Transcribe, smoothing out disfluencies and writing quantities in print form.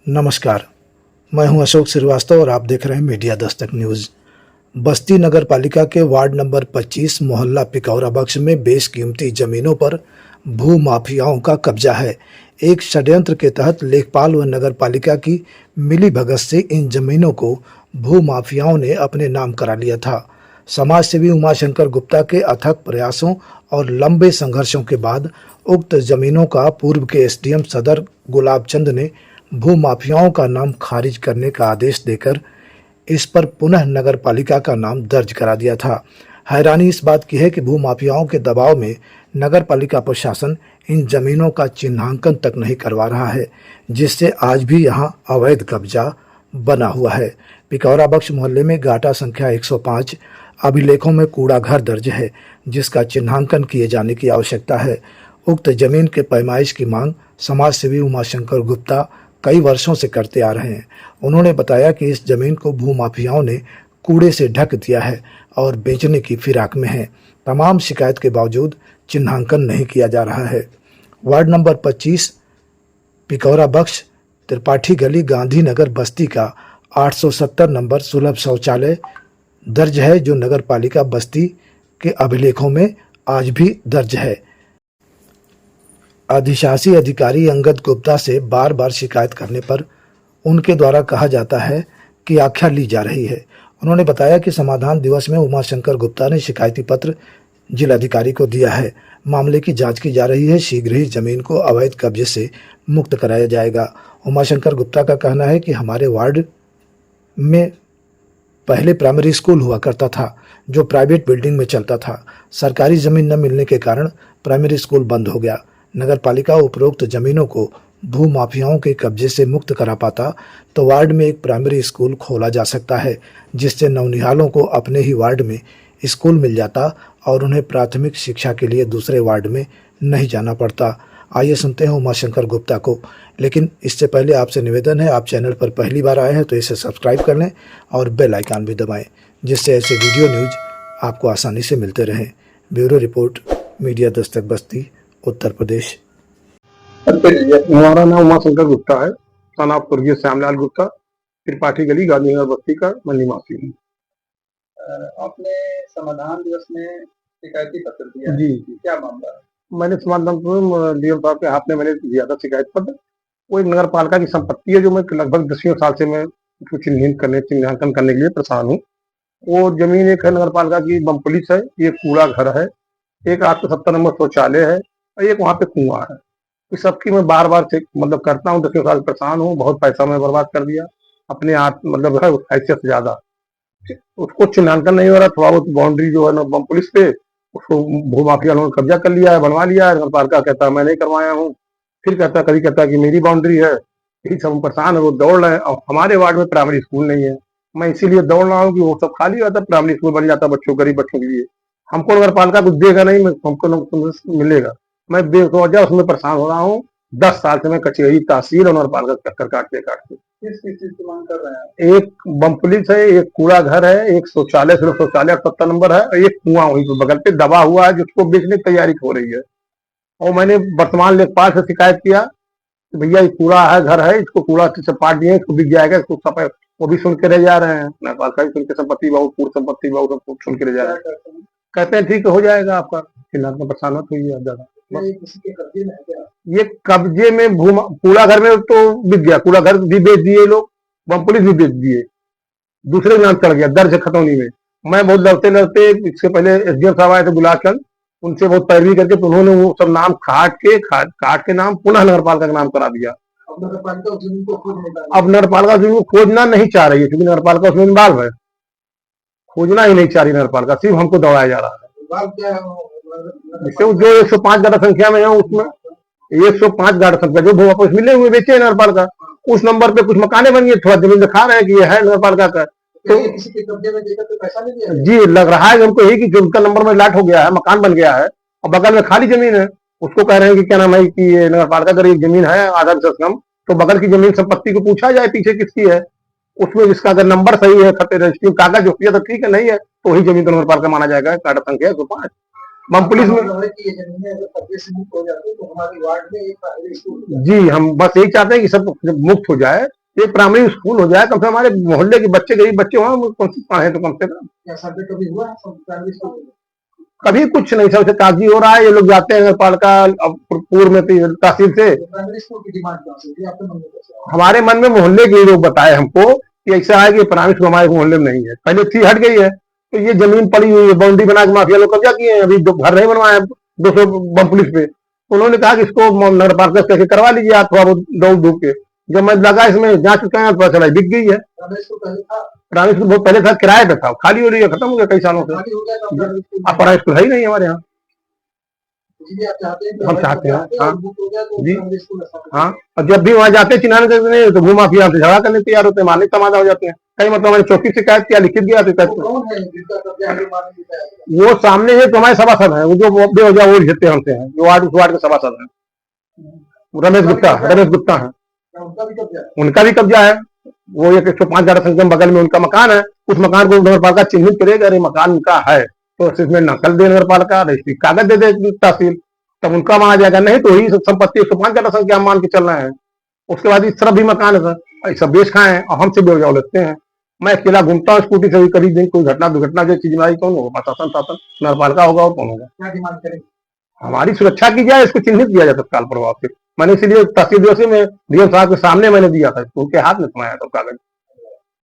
नमस्कार, मैं हूं अशोक श्रीवास्तव और आप देख रहे हैं मीडिया दस्तक न्यूज़। बस्ती नगर पालिका के वार्ड नंबर 25 मोहल्ला पिकौरा बख्श में बेशकीमती जमीनों पर भू माफियाओं का कब्जा है। एक षड्यंत्र के तहत लेखपाल व नगर पालिका की मिलीभगत से इन जमीनों को भू माफियाओं ने अपने नाम करा लिया था। समाज सेवी उमाशंकर गुप्ता के अथक प्रयासों और लंबे संघर्षों के बाद उक्त जमीनों का पूर्व के एसडीएम सदर गुलाब चंद ने भू माफियाओं का नाम खारिज करने का आदेश देकर इस पर पुनः नगर पालिका का नाम दर्ज करा दिया था। हैरानी इस बात की है कि भू माफियाओं के दबाव में नगर पालिका प्रशासन इन जमीनों का चिन्हांकन तक नहीं करवा रहा है, जिससे आज भी यहां अवैध कब्जा बना हुआ है। पिकौरा बख्श मोहल्ले में गाटा संख्या 105 अभिलेखों में कूड़ा घर दर्ज है, जिसका चिन्हांकन किए जाने की आवश्यकता है। उक्त जमीन के पैमाइश की मांग समाज सेवी उमाशंकर गुप्ता कई वर्षों से करते आ रहे हैं। उन्होंने बताया कि इस जमीन को भूमाफियाओं ने कूड़े से ढक दिया है और बेचने की फिराक में है। तमाम शिकायत के बावजूद चिन्हांकन नहीं किया जा रहा है। वार्ड नंबर 25 पिकौरा बख्श त्रिपाठी गली गांधीनगर बस्ती का 870 नंबर सुलभ शौचालय दर्ज है, जो नगर पालिका बस्ती के अभिलेखों में आज भी दर्ज है। अधिशासी अधिकारी अंगद गुप्ता से बार बार शिकायत करने पर उनके द्वारा कहा जाता है कि आख्या ली जा रही है। उन्होंने बताया कि समाधान दिवस में उमाशंकर गुप्ता ने शिकायती पत्र जिलाधिकारी को दिया है। मामले की जांच की जा रही है। शीघ्र ही जमीन को अवैध कब्जे से मुक्त कराया जाएगा। उमाशंकर गुप्ता का कहना है कि हमारे वार्ड में पहले प्राइमरी स्कूल हुआ करता था, जो प्राइवेट बिल्डिंग में चलता था। सरकारी जमीन न मिलने के कारण प्राइमरी स्कूल बंद हो गया। नगर पालिका उपरोक्त जमीनों को भू माफियाओं के कब्जे से मुक्त करा पाता तो वार्ड में एक प्राइमरी स्कूल खोला जा सकता है, जिससे नवनिहालों को अपने ही वार्ड में स्कूल मिल जाता और उन्हें प्राथमिक शिक्षा के लिए दूसरे वार्ड में नहीं जाना पड़ता। आइए सुनते हैं उमाशंकर गुप्ता को। लेकिन इससे पहले आपसे निवेदन है, आप चैनल पर पहली बार आए हैं तो इसे सब्सक्राइब कर लें और बेल आइकन भी दबाएं, जिससे ऐसे वीडियो न्यूज आपको आसानी से मिलते रहें। ब्यूरो रिपोर्ट, मीडिया दस्तक बस्ती, उत्तर प्रदेश। हमारा नाम उमाशंकर गुप्ता है, सन स्वर्गीय श्यामलाल गुप्ता, त्रिपाठी गली गांधीनगर बस्ती का मैं निवासी हूँ। आपने समाधान दिवस में शिकायती पत्र दिया जी, क्या मामला है? मैंने समाधान डीएम साहब के हाथ में मैंने दिया था शिकायत पत्र। वो एक नगर पालिका की संपत्ति है, जो मैं लगभग 10 साल से मैं उसको चिन्हांकन करने के लिए परेशान हूँ। वो जमीन एक है नगर पालिका की बम पुलिस है, एक कूड़ा घर है, एक 870 नंबर शौचालय है और एक वहाँ पे कुआं है। इस सबकी मैं बार बार मतलब करता हूँ, 10 साल परेशान हूँ। बहुत पैसा मैं बर्बाद कर दिया अपने हाथ, मतलब है हैसियत से ज्यादा। उसको चिन्हांकन नहीं हो रहा। थोड़ा बहुत बाउंड्री जो है ना बम पुलिस पे, उसको भूमाफिया लोगों ने कब्जा कर लिया है, बनवा लिया है। नगर पालिका कहता है मैं नहीं करवाया हूँ, फिर कहता कभी कहता है कि मेरी बाउंड्री है। यही सब परेशान है, वो दौड़ रहे हैं। और हमारे वार्ड में प्राइमरी स्कूल नहीं है। मैं इसीलिए दौड़ रहा हूँ कि वो सब खाली होता है, प्राइमरी स्कूल बन जाता बच्चों, गरीब बच्चों के लिए। हमको नगर पालिका कुछ देगा नहीं, हमको मिलेगा। मैं बेवजह उसमें परेशान हो रहा हूँ। 10 साल से मैं कचहरी, तहसील और नगर पालिका चक्कर काटते किस चीज की मांग कर रहे हैं? एक बम पुलिस है, एक कूड़ा घर है, एक शौचालय, सिर्फ शौचालय 78 नंबर है, और एक कुआं वहीं पे बगल पे दबा हुआ है, जिसको बेचने की तैयारी हो रही है। और मैंने वर्तमान लेखपाल से शिकायत किया कि भैया ये कूड़ा है, घर है, इसको कूड़ा से पाट दिए, इसको बिक जाएगा, इसको सफाई। वो भी सुन के रह जा रहे हैं। नेपाल का भी सुन के संपत्ति बहुत, पूर्ण संपत्ति बहुत, सब सुन के रह जा रहे हैं। कहते हैं ठीक हो जाएगा आपका, फिलहाल में परेशान मत हुई ज्यादा। ये कब्जे में कूड़ा घर में तो बिक गया, कूड़ा घर भी बेच दिए लोग, बम पुलिस भी बेच दिए, दूसरे नाम चढ़ गया, दर्ज है खतौनी में। मैं बहुत लड़ते लड़ते, इससे पहले एसडीएम साहब आए थे गुलाब चंद, उनसे बहुत पैरवी करके तो उन्होंने वो सब नाम काट के नाम पुनः नगर पालिका का नाम करा दिया। अब नगर पालिका जमीन को खोजना नहीं चाह रही है, क्योंकि नगर पालिका उसमें इन्वॉल्व है। खोजना ही नहीं चाह रही नगर पालिका, सिर्फ हमको दौड़ाया जा रहा है। जो 105 गाड़ा संख्या में है, उसमें 105 गाड़ा संख्या जो भू वापस मिले हुए बेचे नगर पालिका, उस नंबर पे कुछ मकाने बन गए, थोड़ा जमीन दिखा रहे हैं कि ये है नगर पालिका का। तो किसी के कब्जे में देकर तो पैसा नहीं दिया जी, लग रहा है हमको यही कि उनका नंबर में लाट हो गया है, मकान बन गया है और बगल में खाली जमीन है। उसको कह रहे हैं कि क्या नाम है कि ये नगर पालिका अगर एक जमीन है आधा से कम, तो बगल की जमीन संपत्ति को पूछा जाए पीछे किसकी है, उसमें जिसका अगर नंबर सही है, खत रजिस्ट्री कागज जो किया तो ठीक है, नहीं है तो वही जमीन तो नगर पालिका माना जाएगा। काटा संख्या 105। हम पुलिस में मतलब है कि ये जमीनें अगर कब्जे से मुक्त हो जाती तो हमारे वार्ड में एक प्राइमरी स्कूल हो जाता। जी हम बस यही चाहते हैं कि सब जब मुक्त हो जाए, एक प्राइमरी स्कूल हो जाए, कम से कम हमारे मोहल्ले के बच्चे गरीब बच्चे वहाँ कम से पढ़े तो कम से कम। क्या सर्वे कभी हुआ है प्राइमरी स्कूल में? कभी कुछ नहीं, सबसे कागजी हो रहा है। ये लोग जाते हैं नगरपालिका पूर्व में तहसील से। तो प्राइमरी स्कूल की डिमांड कहाँ से होती है आपके मन में कैसे आया? हमारे मन में मोहल्ले के लोग बताए हमको कि ऐसा है कि प्राइमरी स्कूल हमारे मोहल्ले में नहीं है, पहले थी हट गई है, तो ये जमीन पड़ी हुई है, बाउंड्री बना के माफिया लोग कब्जा किए हैं, अभी घर नहीं बनवाए 200 बम पुलिस पे। उन्होंने कहा कि इसको नगरपालिका से कैसे करवा लीजिए आप, थोड़ा बहुत दौड़ धूप के। जब मैं लगा इसमें जांच चुका है, पता चला बिक गई है। प्राइमरी स्कूल पहले था, प्राइमरी स्कूल बहुत पहले था, किराए पे था, खाली हो रही है, खत्म हो गया कई सालों से। खाली हो गया तो प्राइमरी स्कूल अब प्राइमरी स्कूल है ही नहीं हमारे यहाँ। इसलिए आप चाहते हैं कि हम चाहते हैं, हाँ मुक्त हो गया तो जी, प्राइमरी स्कूल स्थापित हाँ। और जब भी वहाँ जाते हैं चिन्हाने करने तो भूमाफिया से झगड़ा करने तैयार होते हैं, मारने तमाजा हो जाते हैं। कई मतलब हमारी चौकी शिकायत किया, लिखित गया शिकायत। वो कौन है जिनका कब्जा है जो मारने की तैयारी है? वो सामने है तो हमारे सभासद है, वो जो बेवजह वो झेलते हमसे हैं, जो वार्ड उस वार्ड के सभासद है, रमेश गुप्ता है। क्या उनका भी कब्जा है? उनका भी कब्जा है। वो एक 105 ज्यादा संख्या बगल में उनका मकान है, उस मकान को नगरपालिका चिन्हित करेगा, अरे मकान उनका है तो इसमें नकल दे नगरपालिका, रजिस्ट्री कागज दे दे तहसील, तब उनका माना जाएगा। नहीं तो ही संपत्ति 105 ज्यादा संख्या मान के चल रहे हैं। उसके बाद इस तरफ भी मकान है सर, ऐसा बेच खाए हैं और हमसे बेवजह लेते हैं। मैं अकेला घूमता हूँ स्कूटी से, कभी दिन कोई घटना दुर्घटना जो चीज में कौन होगा? प्रशासन शासन नगरपालिका होगा और कौन होगा? क्या डिमांड करेंगे? हमारी सुरक्षा की जाए, इसको चिन्हित किया जाए तत्काल प्रभाव से। मैंने इसीलिए तहसील दिवस में डीएम साहब के सामने मैंने दिया था, उनके हाथ में थमाया था कागज।